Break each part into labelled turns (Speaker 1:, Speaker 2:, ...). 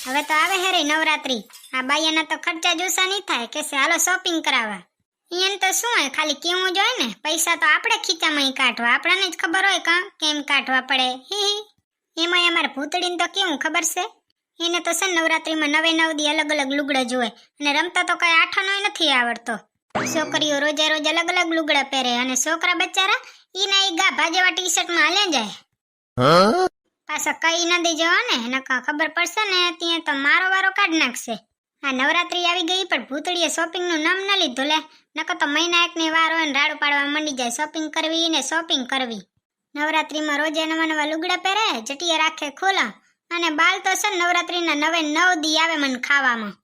Speaker 1: હવે તો આવે હેરે નવરાત્રી, આ બાયાના તો ખર્ચા જોસા નહીં થાય કે હાલો શોપિંગ કરાવવા. ઈયન તો શું હોય, ખાલી કેવું જોઈએ ને, પૈસા તો આપણે ખીચામાં કાઢવા, આપણને જ ખબર હોય કેમ કાઢવા પડે. એમાંય અમારે ભૂતડીને તો કેવું ખબર છે, એને તો છે નવરાત્રીમાં 9 દી અલગ અલગ લુગડા જોવે, અને રમતા તો કઈ આઠાનોય નથી આવડતો. છોકરીઓ રોજે રોજ અલગ અલગ લુગડા પહેરે, અને છોકરા બચારા ઈના ઈ ગાભા જેવા ટી-શર્ટમાં હાલે જાય. પાછા કઈ ન દઈ જવા ને, નકા ખબર પડશે ને ત્યાં તો મારો વારો કાઢ નાખશે. આ નવરાત્રી આવી ગઈ પણ ભૂતળીએ શોપિંગ નું નામ ન લીધું લે, નકર તો મહિના એકની વાર હોય ને રાડું પાડવા મંડી જાય શોપિંગ કરવી ને શોપિંગ કરવી. નવરાત્રીમાં રોજે નવા લુગડા પહેરે, જટિયા રાખે ખોલા, અને બાલ તો છે નવરાત્રીના 9 દી આવે મને ખાવામાં.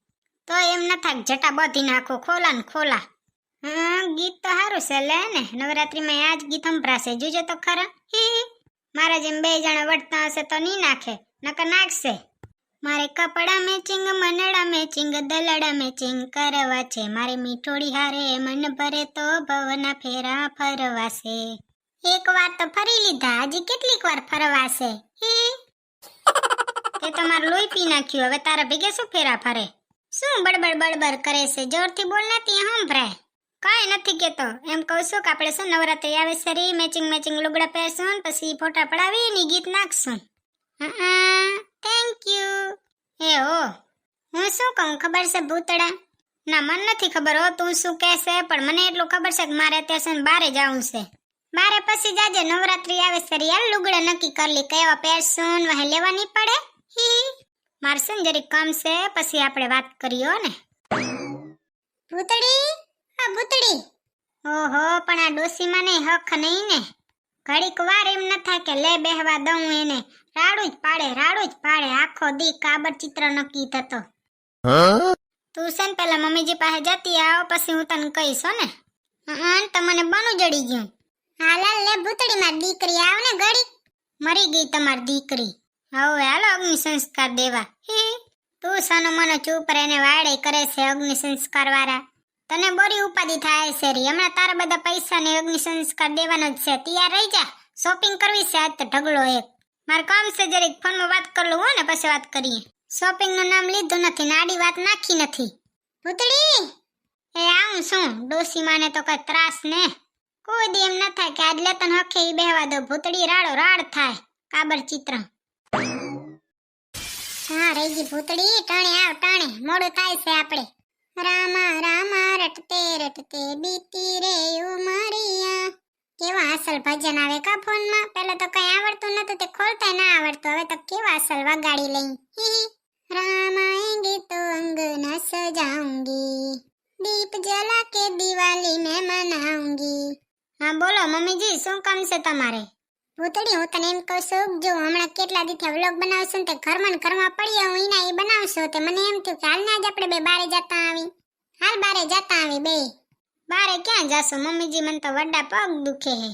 Speaker 1: તો એમ ન થાય જટા બધી નાખો ખોલા ને ખોલા. ગીત તો સારું છે લે ને, નવરાત્રીમાં આ જ ગીત સંભળાશે, જોજો તો ખરા. મારા જેમ 2 જણા વળતા હશે તો નહીં નાખે, નકર નાખશે. મારે કપડા મેચિંગ, મનડા મેચિંગ, દલડા મેચિંગ કરવા છે, મારે મીઠોડી હારે મન ભરે તો ભવના ફેરા ફરવાશે. એક વાર તો ફરી લીધા, હજી કેટલીક વાર ફરવાશે. તે તો મારું લોહી પી નાખ્યું, હવે તારા ભેગે શું ફેરા ફરે? શું બડબડ બડબડ કરે છે, જોરથી બોલ ને ત્યાં સંભળાય. કઈ નથી કેતો, એમ કહું છું કે આપણે શું નવરાત્રી આવે છે રી, મેચિંગ લુગડા પહેરશું, પછી ફોટા પડાવી ને ગીત નાખશું. Thank you. હું શું કહું ખબર છે ભૂતડા? ના મને નથી ખબર હો તું શું કહેશે, પણ મને એટલું ખબર છે કે મારે અત્યારે બારે જવું છે. બારે પછી જાજે, નવરાત્રી આવે છે રી, લુગડા નક્કી કરી લી કેવા પહેરશું, વહે લેવા નહીં પડે. મારે છે ને જરીક કામ છે, પછી આપણે વાત કરીએ ને. ભૂતડી, હા ભૂતડી. ઓહો, પણ આ ડોસીમાં ને હક નહીં ને, ઘડીક વાર એમ ન થાય કે લે બેહવા દઉં એને. રાડું જ પાડે આખો દી કાબર ચિત્ર નક્કી થતો. તું છે ને પેલા મમ્મીજી પાસે જતી આવ, પછી હું તને કહીશ ને. તમને બનું જડી ગયું. હાલ લે ભૂતડી મારી દીકરી, આવ ને ઘડી. મરી ગઈ તમારી દીકરી, હવે હાલો અગ્નિ સંસ્કાર દેવા. તું સાનો મનો ચૂપ રહીને વાડે કરે છે અગ્નિ સંસ્કાર વાળા. તને બોરી ઉપાધિ થાય છે રી, હમણાં તારા બધા પૈસા ને અગ્નિ સંસ્કાર દેવાનો જ છે. તૈયાર રહી જા, શોપિંગ કરવી છે આજ તો ઢગલો એક. મારે કામ છે જરીક, ફોનમાં વાત કરી લઉં ને પછી વાત કરીએ. શોપિંગ નું નામ લીધું નથી ને આડી વાત નાખી નથી. ભૂતડી એ આવું શું, ડોસી માને તો કઈ ત્રાસ ને. કોઈ દી એમ ન થાય કે આજ લેતન હખે ઈ બેહવા દો, ભૂતડી રાડો રાડ થાય કાબર ચિત્ર. હા રહી ગઈ ભૂતડી, ટાણે આવ ટાણે, મોડું થાય છે આપણે. રામા રામા રટતે રટતે બીતી રે ઉમરિયા. કેવા અસલ ભજન આવે કા ફોનમાં, પેલા તો કઈ આવડતું નતું, તે ખોલતા ના આવડતું, હવે તો કેવા અસલ વગાડી લઈ. રામ આएंगे तो अंगना सजाऊंगी, दीप जला के दिवाली में मनाऊंगी. હા બોલો મમ્મીજી, શું કામ છે તમારે? ભૂતડી હું તને એમ કહું છું, જો હમણાં કેટલા દીથી વ્લોગ બનાવશું તે ઘરમાં ને ઘરમાં પડ્યા હું એના એ બનાવશું, તે મને એમ થયું કે હાલ ના જ આપણે બે બારે જતા આવી. હાલ બારે જતા આવી બે. બારે ક્યાં જાશું મમ્મીજી, મને તો વડા પગ દુખે હે.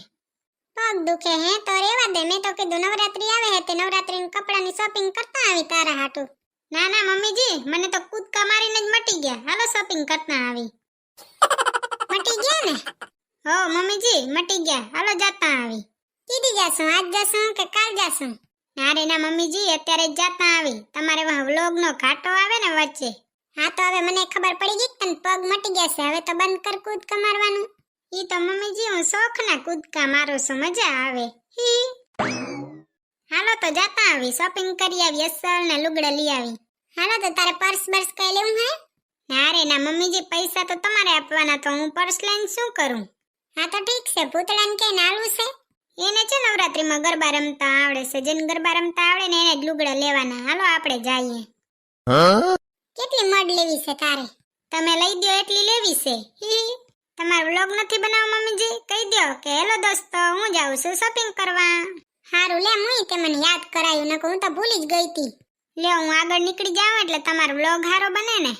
Speaker 1: પગ દુખે હે તો રેવા દે, મેં તો કીધું નવરાત્રી આવે હે તે નવરાત્રીના કપડાની શોપિંગ કરતા આવી તારા હાટુ. ના ના મમ્મીજી, મને તો કૂદકા મારીને જ મટી ગયા, હાલો શોપિંગ કરતા આવી. મટી ગયા ને? હો મમ્મીજી મટી ગયા, હાલો જતા આવી. કીધી જાશું, આજ જાશું કે કાલ જાશું? ના રે ના મમ્મીજી, અત્યારે જ જતા આવી, તમારે વ્લોગ નો ઘાટો આવે ને વચ્ચે. હા તો હવે મને ખબર પડી ગઈ કે પગ મટી ગયા છે, હવે તો બંધ કર કૂદકા મારવાનું. ઈ તો મમ્મીજી હું શોખના કૂદકા મારું છું, મજા આવે. હાલો તો જતા આવી, શોપિંગ કરી આવી, અસલ ને લુગડા લઈ આવી. હાલો તો તારે પર્સ બર્સ કઈ લેવું હે? ના રે ના મમ્મીજી, પૈસા તો તમારે આપવાના, તો હું પર્સ લઈને શું કરું? હા તો ઠીક છે, ભૂતળાને કઈ નાલું છે, એને છે નવરાત્રીમાં ગરબા રમતા આવડે છે, જેને ગરબા રમતા આવડે ને એને જ લુગડા લેવાના. હાલો આપણે જઈએ. કેટલી મડ લેવી છે તારે? તમે લઈ દો એટલી લેવી છે. તમારો વ્લોગ નથી બનાવવો મમ્મીજી, કહી દો કે હેલો દોસ્તો હું જાઉં છું શોપિંગ કરવા. હારું લે, મુઈ તે મને યાદ કરાયું, નકર હું તો ભૂલી જ ગઈ હતી. લે હું આગળ નીકળી જાઉં એટલે તમારો વ્લોગ હારો બને ને.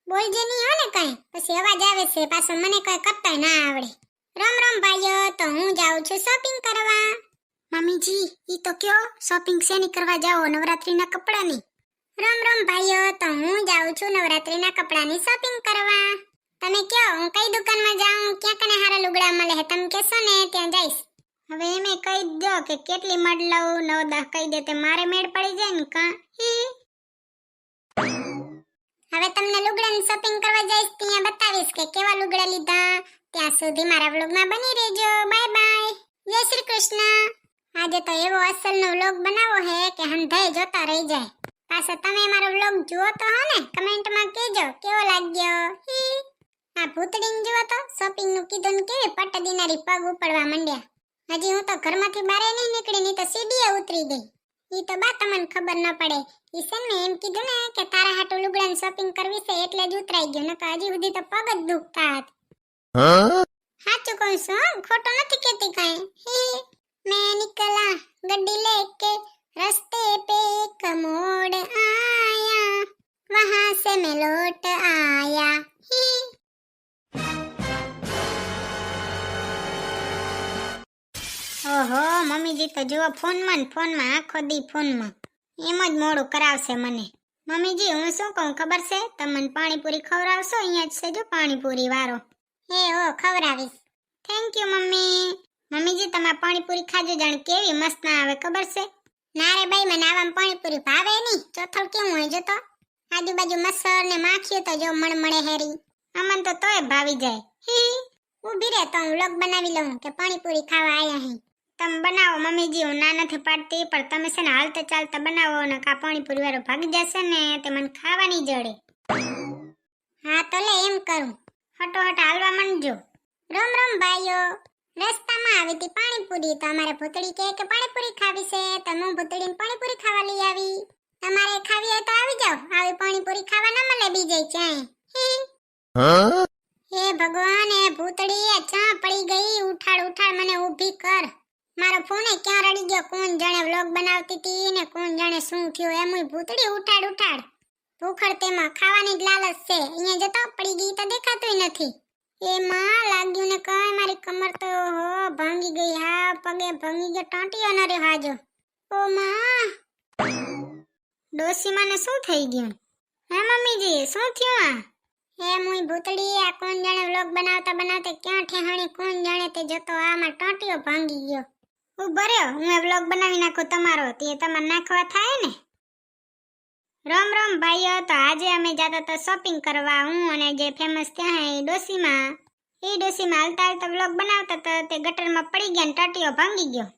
Speaker 1: બોલજે નહીં હો ને કઈ, પછી અવાજ આવે છે પાછો, મને કઈ કરતાય ના આવડે. રામ રામ ભાઈઓ, તો હું જાઉં છું શોપિંગ કરવા. મમ્મીજી ઈ તો કયો શોપિંગ શેની કરવા જાઓ, નવરાત્રીના કપડાની? રામ રામ ભાઈઓ, તો હું જાઉં છું નવરાત્રીના કપડાની શોપિંગ કરવા. તમે કયો હું કઈ દુકાનમાં જાઉં, ક્યાં કને હારા લુગડા મળે હે, તમે કહેશો ને ત્યાં જઈશ. હવે એમે કહી દો કે કેટલી મડ લઉં, 9-10 કહી દે તે મારે મેળ પડી જાય ને કા. હવે તમને લુગડાની શોપિંગ કરવા જઈશ ત્યાં બતાવીશ કે કેવા લુગડા લીધા. ત્યાં સુધી મારા વ્લોગમાં બની રહેજો. Bye bye. જય શ્રી કૃષ્ણ. આજે તો એવો અસલનો વ્લોગ બનાવો હે કે હંધાઈ જોતા રહી જાય. પાછો તમે મારો વ્લોગ જુઓ તો હો ને, કમેન્ટમાં કહેજો કેવો લાગ્યો. હી આ ભૂતડીને જુઓ તો શોપિંગનું કીધું ને કેવી પટ દિનારી પગ ઉપડવા માંડ્યા. હજી હું તો ઘરમાંથી બહાર નહીં નીકળી, ની તો સીડીએ ઉતરી ગઈ. ઈ તો બા તમને ખબર ન પડે. ઈ છે ને એમ કીધું ને કે તારા હાટુ લુગડાની શોપિંગ કરવી છે એટલે જ ઉતરાઈ ગયો, નકર હજી સુધી તો પગ જ દુખતા હતા. સાચું કહું છું, ખોટો નથી કહેતી કાંઈ. હી मैं निकला गड्डी लेके रास्ते पे एक मोड़ आया, वहां से मैं लौट आया. ઓહો મમ્મીજી તો જુઓ ફોનમાં આખો દી ફોનમાં એમ જ મોડું કરાવશે મને. મમ્મીજી હું શું કહું ખબર છે, તમને પાણીપુરી ખવડાવશો? અહીંયા જ છે જો પાણીપુરી વાળો. હે ઓ ખવડાવીશ. Thank you mummy. મમ્મીજી તમે પાણીપુરી ખાજો, જાણ કેવી મસ્ત ના આવે ખબર છે? ના રે ભાઈ, મને આવામાં પાણીપુરી ભાવે નહીં. ચોથળ કેવું હોય જો તો, આજુબાજુ મસર ને માખીઓ તો જો મણમણે હેરી. અમન તો તોય ભાવી જાય. હી ઊભી રે તો હું વ્લોગ બનાવી લઉં કે પાણીપુરી ખાવા આયા હી. તમે બનાવો મમ્મીજી, હું ના નથી પાડતી, પણ તમે છે ને હાલતા ચાલતા બનાવો ને કા પાણીપુરી વાળો ભાગી જશે ને તે મને ખાવાની જડે. હા તો લે એમ કરું, હટોહટ હાલવા માંડજો. રોમ રોમ ભાઈઓ. રસ્તામાં આવી હતી પાણીપુરી, તો અમારે ભૂતળી કે પાણીપુરી ખાવી છે, તો હું ભૂતળીને પાણીપુરી ખાવા લઈ આવી. તમારે ખાવી હોય તો આવી જાઓ, આવી પાણીપુરી ખાવા ન મળે બીજે ક્યાંય. હે ભગવાન, એ ભૂતળી આ ચા પડી ગઈ. ઉઠાડ મને ઊભી કર. મારો ફોન ક્યાં રડી ગયો, કોણ જાણે વ્લોગ બનાવતી હતી ને કોણ જાણે શું થયું. એમ ભૂતળી ઉઠાડ. ભૂખડ તેમાં ખાવાની જ લાલચ છે. અહીંયા જતો પડી ગઈ તો દેખાતુંય નથી. એ માં લાગ્યું ને કઈ, મારી કમર તો હો ભાંગી ગઈ. હા પગે ભાંગી ગયો, ટાંટીઓ ન રહ્યો હાજો. ઓ માં, ડોસી માને શું થઈ ગયું? હે મમ્મીજી શું થયું? હે મુઈ ભૂતળી, આ કોણ જાણે વ્લોગ બનાવતા ક્યાં ઠેહાણી કોણ જાણે તે જતો આમાં ટાંટીઓ ભાંગી ગયો. ઉભો રહ્યો, હું એ વ્લોગ બનાવી નાખું તમારો, તે તમારે નાખવા થાય ને. રામ રામ ભાઈઓ. તો આજે અમે જતા હતા શોપિંગ કરવા, હું અને જે ફેમસ ત્યાં એ ડોસીમાં હાલતા વ્લોગ બનાવતા હતા, તે ગટરમાં પડી ગયા ને ટાટીઓ ભાંગી ગયો.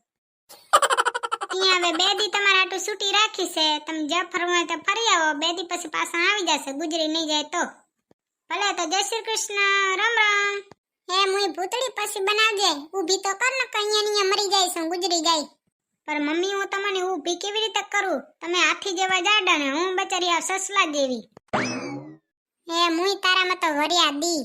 Speaker 1: ત્યાં હવે 2 દી તમારા હાટુ છૂટી રાખી છે, તમે જ્યાં ફરવું હોય તો ફરી આવો. 2 દી પછી પાછા આવી જશે, ગુજરી નહીં જાય તો. ભલે તો જય શ્રી કૃષ્ણ. રામ રામ. હે મુઈ ભૂતળી પછી બનાવજે, ઊભી તો કર ને કઈયા મરી જાય છે, ગુજરી જાય. પર મમ્મી હું તમને ઊભી કેવી રીતે કરું? તમે હાથી જેવા જાડા ને હું બચારી આ સસલા જેવી. હે મુઈ તારામાં તો વરિયા દી.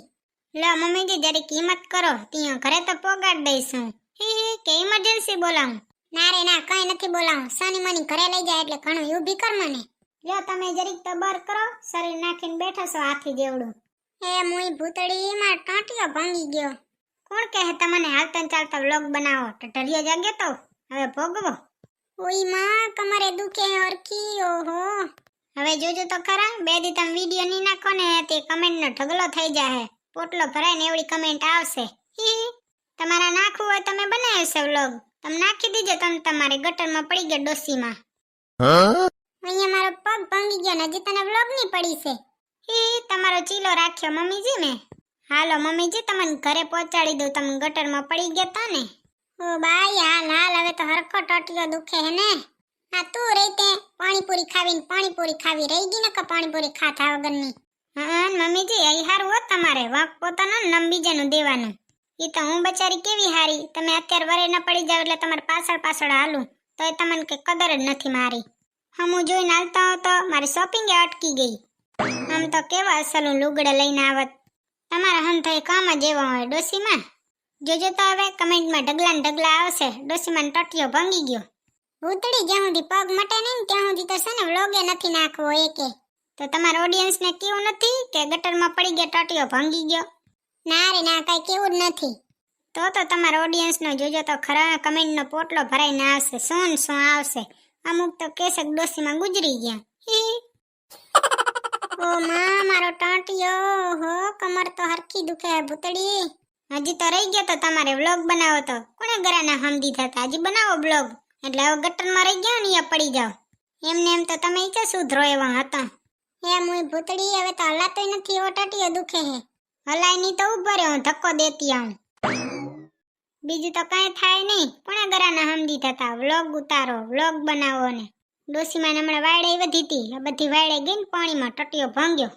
Speaker 1: લો મમ્મીજી જરી કિંમત કરો, ત્યાં ઘરે તો પોગાડ દઈશું. હી કે ઇમરજન્સી બોલાવું? ના રે ના, કઈ નથી બોલાવું. સની મની ઘરે લઈ જાય એટલે ઘણું ઊભી કર મને. લો તમે જરીક તો બર કરો, શરીર નાખીને બેઠા છો હાથી જેવડું. હે મુઈ ભૂતળી, માં ટાંટીઓ ભાંગી ગયો. કોણ કહે તમને હાલતા ચાલતા વ્લોગ બનાવો? ટટરિયો જાગ્યો તો હવે ભોગવો. ઓઈ માં કમરે દુખે હરખી. ઓહો હવે જોજો તો ખરા, 2 દી તમે વિડિયો ની નાખો ને તે કમેન્ટ નો ઢગલો થઈ જાહે. પોટલો ભરાઈને એવડી કમેન્ટ આવશે. હી તમારા નાખવું હોય તમે બનાવ્યો છે વ્લોગ, તમે નાખી દીજો. તમે તમારે ગટરમાં પડી ગયો ડોસીમાં. અહીંયા મારો પગ ભાંગી ગયો ને હજી તને વ્લોગ ની પડી છે. હી તમારો ચીલો રાખ્યો મમ્મીજી ને. હાલો મમ્મીજી તમને ઘરે પહોંચાડી દઉં, તમે ગટરમાં પડી ગયા તા ને. ઓ બાઈ હાલ હવે તો હરખો ટોટિયો દુખે હે ને. આ તું રહી પાણીપુરી ખાવી રહી ગઈ ને કે પાણીપુરી ખાતા વગરની. હા મમ્મીજી અહીં હારું હોત તમારે, વાંક પોતાનો નમ બીજાનું દેવાનું. એ તો હું બચારી કેવી હારી, તમે અત્યારે વરે ન પડી જાવ એટલે તમારે પાછળ હાલું તોય તમને કે કદર જ નથી મારી. હું જોઈને હાલતા હો તો મારી શોપિંગ અટકી ગઈ. આમ તો કેવા અસલું લુગડા લઈને આવત. તમારા હંથાઈ કામ જ એવા હોય ડોસીમાં. જોજો તો હવે કમેન્ટમાં ઢગલા આવશે, ડોસીમાં ટટીયો ભાંગી ગયો. ભૂતળી જ્યાં સુધી પગ મટે નહીં ત્યાં સુધી તો છે ને વ્લોગે નથી નાખવો એકે. તો તમારા ઓડિયન્સને કેવું નથી કે ગટરમાં પડી ગયા ટટીયો ભાંગી ગયો? ના રે ના, કઈ કેવું જ નથી. તો તમારા ઓડિયન્સનો જોજો તો ખરા, કમેન્ટનો પોટલો ભરાઈને આવશે, શું આવશે. અમુક તો કેસક ડોસીમાં ગુજરી ગયા. હી ઓ માં મારો ટાંટિયો, હો કમર તો હરખી દુખે ભૂતળી. હજી તો રહી ગયો તો તમારે વ્લોગ બનાવો તો કોણે ગરાના હમદી થતા, હજી બનાવો બ્લોગ. એટલે હવે ગટરમાં રહી ગયો ને પડી જાવ. એમને એમ તો તમે ઈચ્છા સુધરો એવા હતા. હે મુઈ ભૂતડી હવે તો હલાતોય નથી, એવો ટટીયો દુખે હે. હલાય ની તો ઉભો રે, હું ધક્કો દેતી આવું. બીજું તો કઈ થાય નહીં, પુણાગરાના સમજી થતા વ્લોગ ઉતારો, વ્લોગ બનાવો ને. ડોસીમાં હમણાં વાયડે વધી હતી, આ બધી વાયડે ગઈ ને પાણીમાં ટટીયો ભાંગ્યો.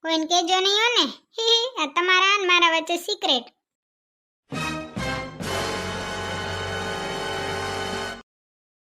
Speaker 1: કોઈને કેજો નહીં હો ને. આ તમારા ને મારા વચ્ચે સિક્રેટ.